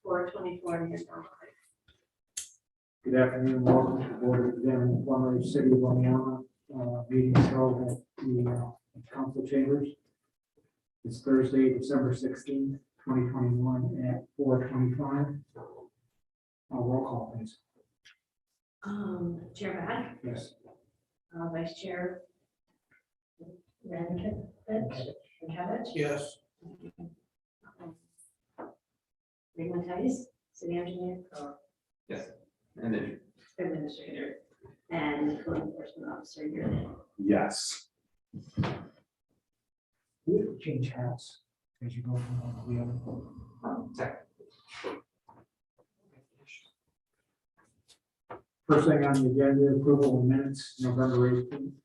For 24 years now. Good afternoon, welcome to the Board of Examining Plumbers, City of Loniana, meeting held at the council chambers. It's Thursday, December 16th, 2021 at 4:25. Roll call, please. Chair Bad, Yes. Vice Chair Rankevich, Yes. Tice, City Engineer, or Yes. And then. Administrator, and Code Enforcement Officer here. Yes. We have to change hats as you go from one to the other. First thing on the agenda, approval of minutes, November 18th,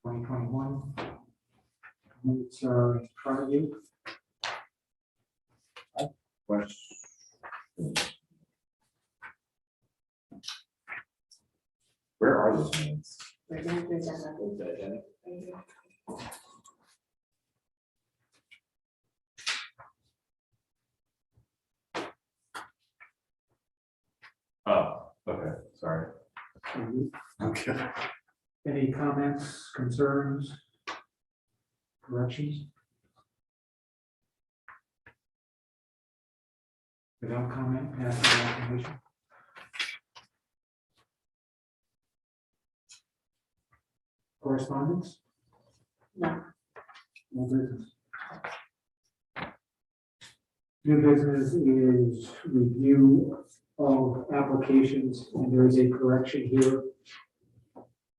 2021. Minutes are in front of you. Question. Where are those names? We're going to present that. Oh, okay, sorry. Okay. Any comments, concerns, corrections? Without comment, pass the proclamation. Correspondence? No. No business. New business is review of applications, and there is a correction here.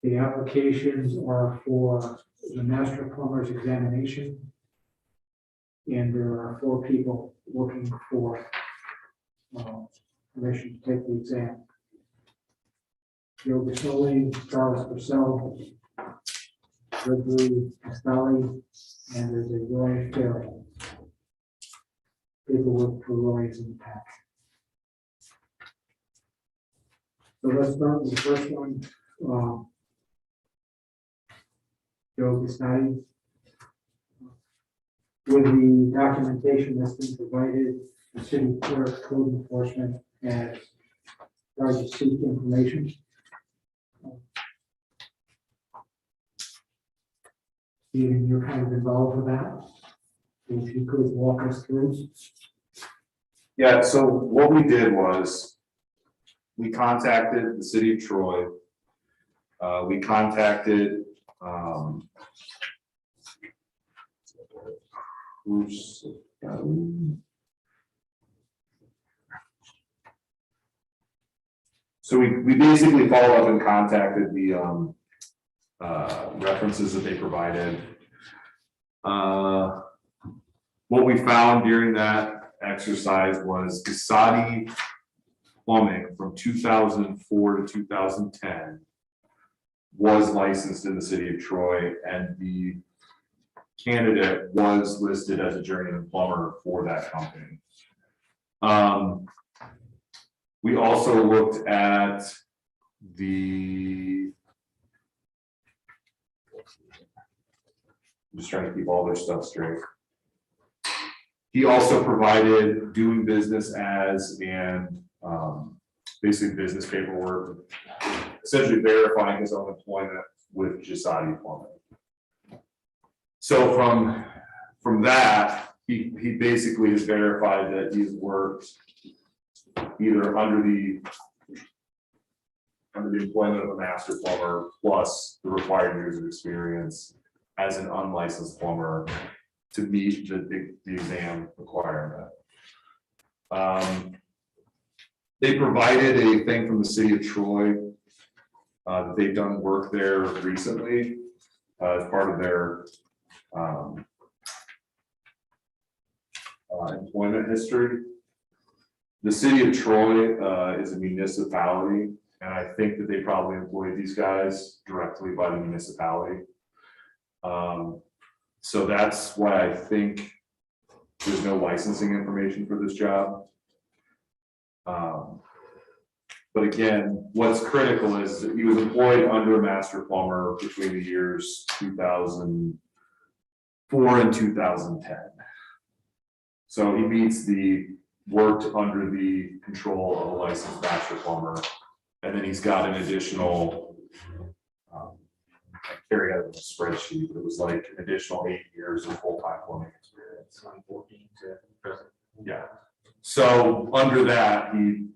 The applications are for the master plumber's examination, and there are 4 people looking for permission to take the exam. Joe Gasoli, Charles Purcell, Gregory Castelli, and there's a Roy Farrell. Paperwork for Roy is in the pack. So let's start with the first one. Joe Gasoli. With the documentation that's been provided, the city clerk, code enforcement has tried to seek information. Steven, you're kind of involved with that. If you could walk us through. Yeah, so what we did was we contacted the city of Troy. We contacted so we basically followed up and contacted the references that they provided. What we found during that exercise was Gasati Plumbing from 2004 to 2010 was licensed in the city of Troy, and the candidate was listed as a journeyman plumber for that company. We also looked at I'm just trying to keep all their stuff straight. He also provided doing business as and basically business paperwork, essentially verifying his own employment with Gisati Plumbing. So from that, he basically has verified that he's worked either under the employment of a master plumber plus the required years of experience as an unlicensed plumber to meet the exam requirement. They provided a thing from the city of Troy that they've done work there recently as part of their employment history. The city of Troy is a municipality, and I think that they probably employed these guys directly by the municipality. So that's why I think there's no licensing information for this job. But again, what's critical is that he was employed under a master plumber between the years 2004 and 2010. So he meets worked under the control of a licensed master plumber. And then he's got an additional, I carry out a spreadsheet, but it was like an additional 8 years of full-time plumbing experience. 2014 to present. Yeah. So under that, he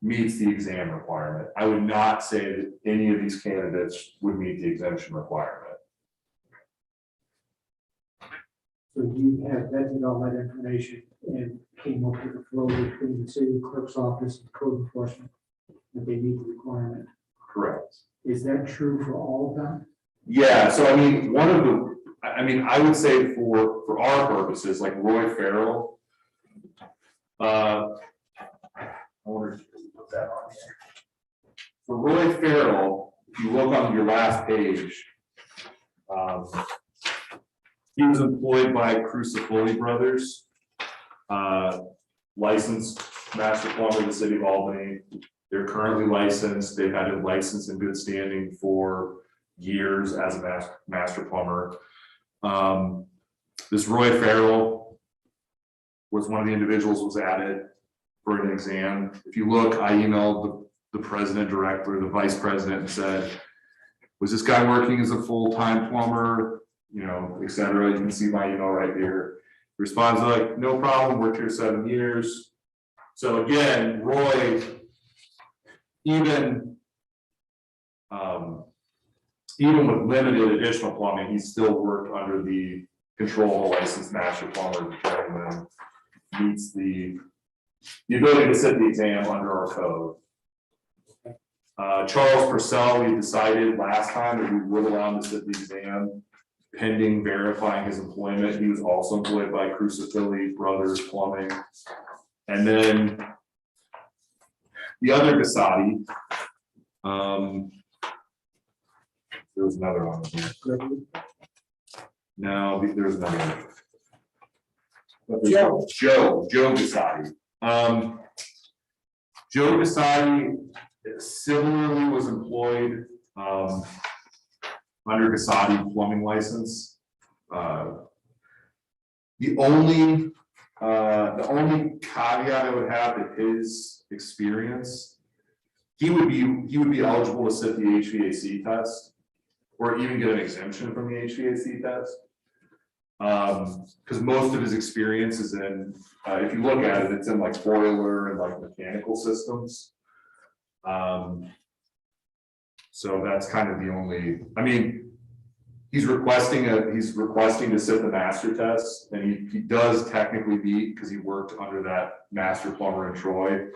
meets the exam requirement. I would not say that any of these candidates would meet the exemption requirement. So you have vetted all that information and came up with a flow between the city clerk's office and code enforcement that they meet the requirement. Correct. Is that true for all of them? Yeah, so I mean, I would say for our purposes, like Roy Farrell. I wonder if you can put that on here. For Roy Farrell, if you look on your last page, he was employed by Crucifoli Brothers, licensed master plumber in the city of Albany. They're currently licensed. They've had a license in good standing for years as a master plumber. This Roy Farrell was one of the individuals was added for an exam. If you look, I emailed the president directly, the vice president, and said, was this guy working as a full-time plumber, you know, et cetera. You can see my email right here. Responds like, no problem, worked here 7 years. So again, Roy, even with limited additional plumbing, he still worked under the control of a licensed master plumber, and meets the ability to sit the exam under our code. Charles Purcell, we decided last time that we would allow him to sit the exam pending verifying his employment. He was also employed by Crucifoli Brothers Plumbing. And then the other Gasati, there was another one here. No, there's another one. Joe Gasati. Joe Gasati similarly was employed under Gasati plumbing license. The only caveat I would have to his experience, he would be eligible to sit the HVAC test or even get an exemption from the HVAC test. Because most of his experience is in, if you look at it, it's in like boiler and like mechanical systems. So that's kind of the only, I mean, he's requesting to sit the master test, and he does technically meet because he worked under that master plumber in Troy.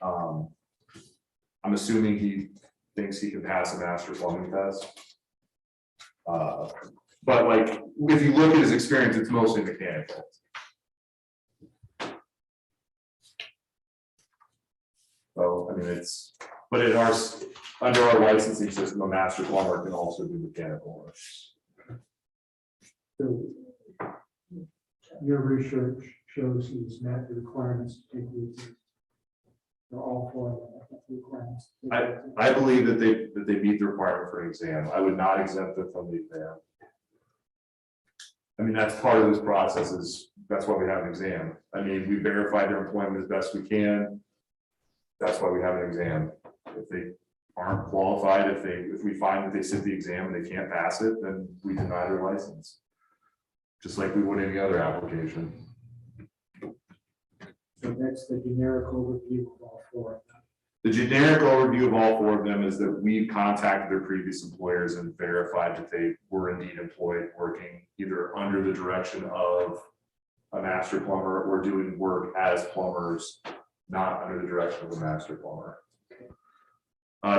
I'm assuming he thinks he can pass a master plumbing test. But like, if you look at his experience, it's mostly mechanical. So, I mean, but under our licensing system, a master plumber can also do mechanical work. So your research shows he's met the requirements to take the exam. They're all four of them have the requirements. I believe that they meet the requirement for an exam. I would not exempt them from the exam. I mean, that's part of this process, that's why we have an exam. I mean, we verify their employment as best we can. That's why we have an exam. If they aren't qualified, if we find that they sit the exam and they can't pass it, then we deny their license. Just like we would any other application. So that's the generic overview of all four of them. The generic overview of all four of them is that we contacted their previous employers and verified that they were indeed employed working either under the direction of a master plumber or doing work as plumbers, not under the direction of a master plumber.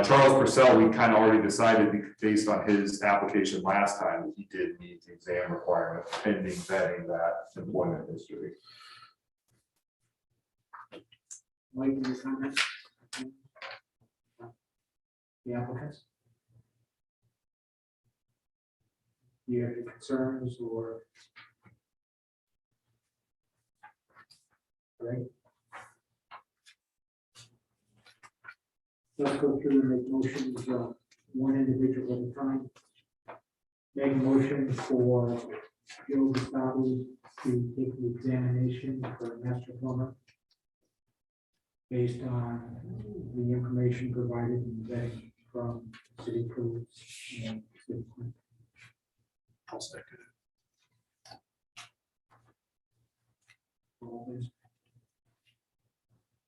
Charles Purcell, we kind of already decided based on his application last time that he did meet the exam requirement pending vetting that employment history. Mike, any comments? The applicants? Do you have any concerns or? Right. Let's go through and make motions, one individual at a time. Make a motion for Joe Gustavo to take the examination for a master plumber based on the information provided in the vetting from city codes and city clerk. I'll second it. All those-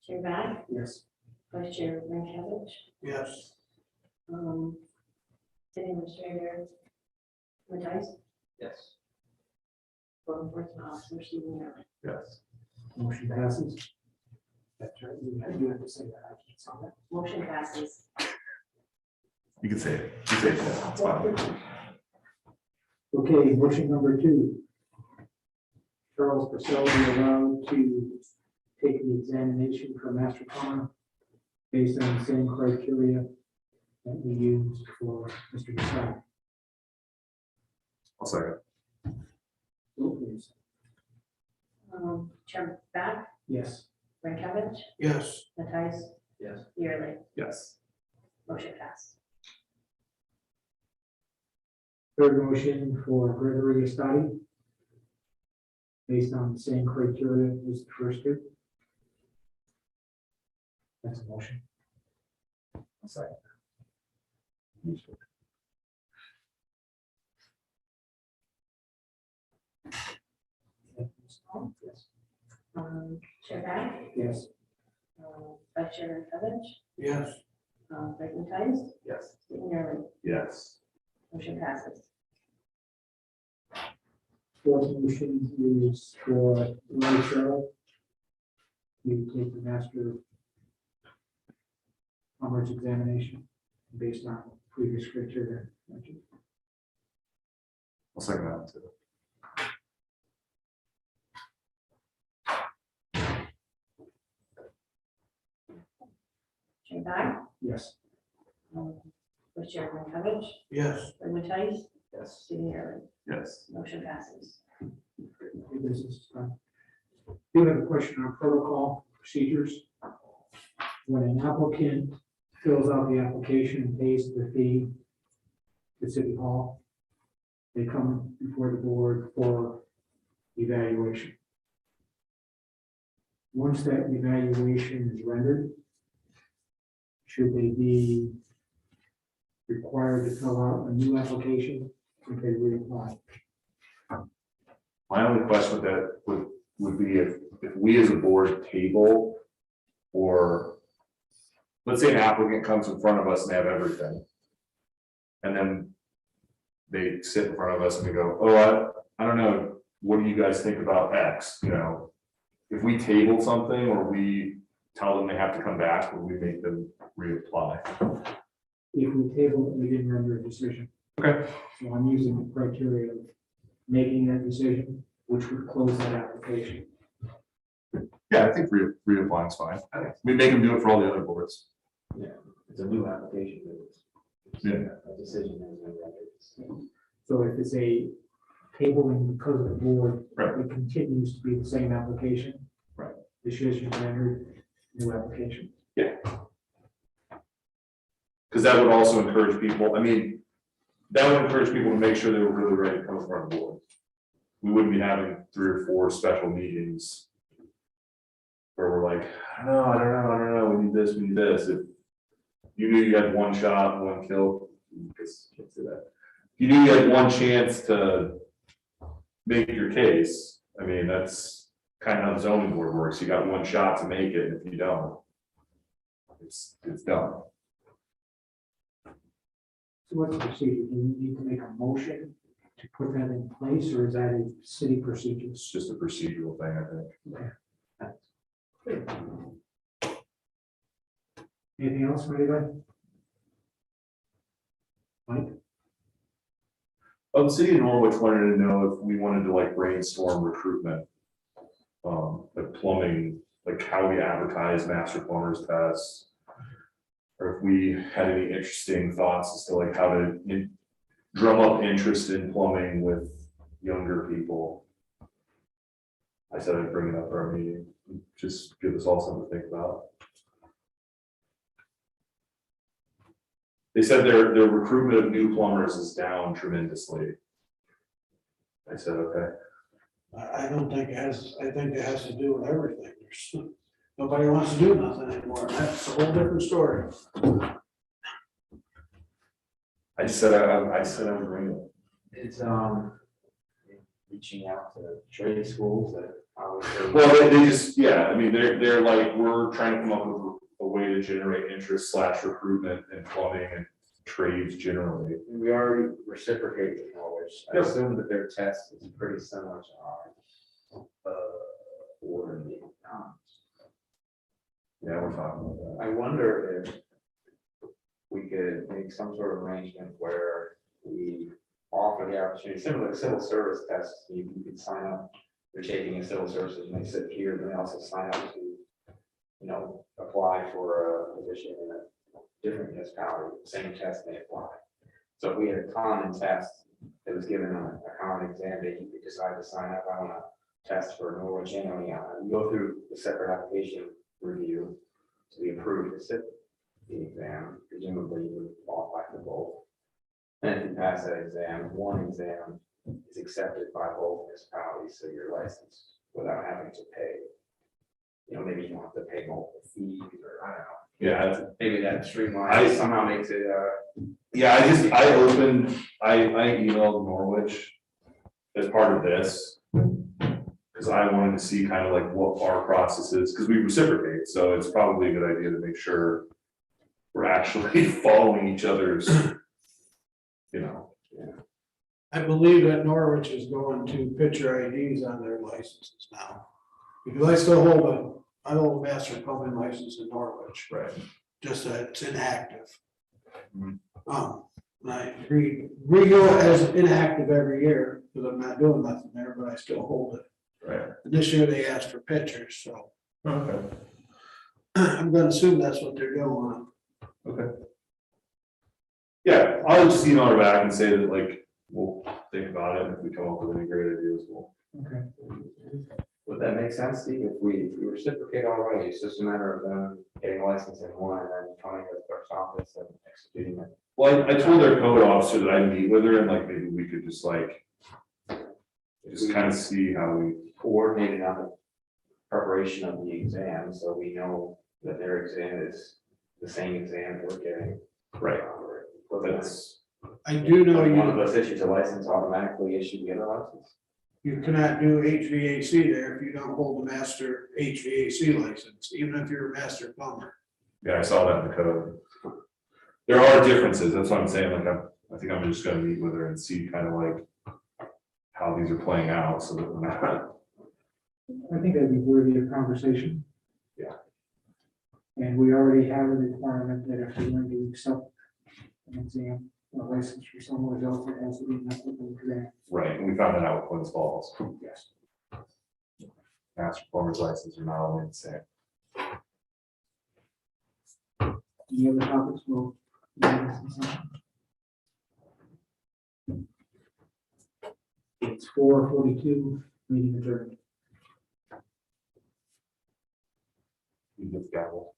Chair Bag, Yes. Vice Chair Rinkovich, Yes. City Administrator Matthijs, Yes. Code Enforcement Officer Stephen Miller. Yes. Motion passes. That's right, you have to say that, I can't say that. Motion passes. You can say it. You can say it. It's fine. Okay, motion number 2. Charles Purcell be allowed to take the examination for master plumber based on the same criteria that we used for Mr. Desai. I'll second. Vote please. Chair Bag, Yes. Rinkovich, Yes. Matthijs, Yes. Yearly, Yes. motion passed. Third motion for Gregory Estati based on the same criteria as the first 2. That's a motion. I'll second. Yes. Chair Bag, Yes. Vice Chair Rinkovich, Yes. Vice Matthijs, Yes. Stephen Yearly, Yes. motion passes. Fourth motion is for Ray Sherrill to take the master plumber's examination based on previous criteria mentioned. I'll second that too. Chair Bag, Yes. Vice Chair Rinkovich, Yes. Vice Matthijs, Yes. Stephen Yearly, Yes. motion passes. This is done. Do have a question on protocol procedures. When an applicant fills out the application and pays the fee to City Hall, they come before the board for evaluation. Once that evaluation is rendered, should they be required to fill out a new application if they reapply? My only question with that would be if we as a board table, or let's say an applicant comes in front of us and they have everything. And then they sit in front of us and we go, oh, I don't know, what do you guys think about X, you know? If we table something or we tell them they have to come back, or we make them reapply. If we table it, we didn't render a decision. Okay. So I'm using the criteria of making that decision, which would close that application. Yeah, I think reapplying is fine. We make them do it for all the other boards. It's a new application. Yeah. A decision has been rendered. So if it's a tabling because of the board, Right. it continues to be the same application. Right. Decision rendered, new application. Because that would also encourage people, I mean, that would encourage people to make sure they were really ready to come in front of the board. We wouldn't be having 3 or 4 special meetings where we're like, I don't know, we need this, we need this. If you knew you had 1 shot, 1 kill, because can't say that. If you knew you had 1 chance to make your case, I mean, that's kind of how the zoning board works. You got 1 shot to make it, and if you don't, it's done. So what's the procedure? Do we need to make a motion to put that in place, or is that a city procedure? It's just a procedural thing, I think. Anything else, anybody? Mike? The city of Norwich wanted to know if we wanted to like brainstorm recruitment. Like plumbing, like how we advertise master plumbers tests. Or if we had any interesting thoughts as to like how to drum up interest in plumbing with younger people. I said I'd bring it up at our meeting, just give us all something to think about. They said their recruitment of new plumbers is down tremendously. I said, okay. I don't think it has, I think it has to do with everything. Nobody wants to do nothing anymore. That's a whole different story. I said, I said I would bring it. It's, reaching out to trade schools that obviously. Well, they just, yeah, I mean, they're like, we're trying to come up with a way to generate interest / recruitment in plumbing and trades generally. We already reciprocate with Norwich. I Yep. assume that their test is pretty similar to ours. Or the Yeah, we're talking about that. I wonder if we could make some sort of arrangement where we offer the opportunity, similar to civil service tests, you could sign up. They're taking a civil services and they sit here, then they also sign up to, you know, apply for a position in a different municipality, same test they apply. So if we had a common test that was given on a common exam day, you could decide to sign up, I want to test for Norwich and you go through the separate application review to be approved to sit the exam, presumably you would qualify for both. And if you pass that exam, one exam is accepted by both municipalities, so you're licensed without having to pay. You know, maybe you don't have to pay multiple fees, or I don't know, Yeah, it's- maybe that streamlines somehow makes it, yeah, I emailed Norwich as part of this. Because I wanted to see kind of like what our process is, because we reciprocate, so it's probably a good idea to make sure we're actually following each other's, you know. I believe that Norwich is going to picture IDs on their licenses now. Because I hold a master plumbing license in Norwich, Right. just that it's inactive. Mhm. And I renew it as inactive every year, because I'm not doing nothing there, but I still hold it. Right. This year they asked for pictures, so Okay. I'm gonna assume that's what they're doing. Okay. Yeah, I'll just email her back and say that like, we'll think about it, and if we come up with any great ideas, we'll. Okay. would that make sense, Steve? If we reciprocate already, it's just a matter of them getting a license in one and then coming to the clerk's office and executing it. Well, I told their code officer that I'd meet with her, and like, maybe we could just like, just kind of see how we. Coordinated on the preparation of the exam, so we know that their exam is the same exam we're getting. Right. That's. I do know One of you, us issues a license, automatically issue the other license. you cannot do HVAC there if you don't hold a master HVAC license, even if you're a master plumber. Yeah, I saw that in the code. There are differences, that's what I'm saying, like, I think I'm just gonna meet with her and see kind of like how these are playing out, so that we're not. I think that'd be worthy of conversation. Yeah. And we already have a requirement that if we're going to accept an exam, a license for someone else, it has to be an applicable exam. Right, and we found that out with Quinn's Falls. Yes. Master plumber's license are not all the same. Any other topics? Well, it's 4:42, meeting adjourned. You just gavel.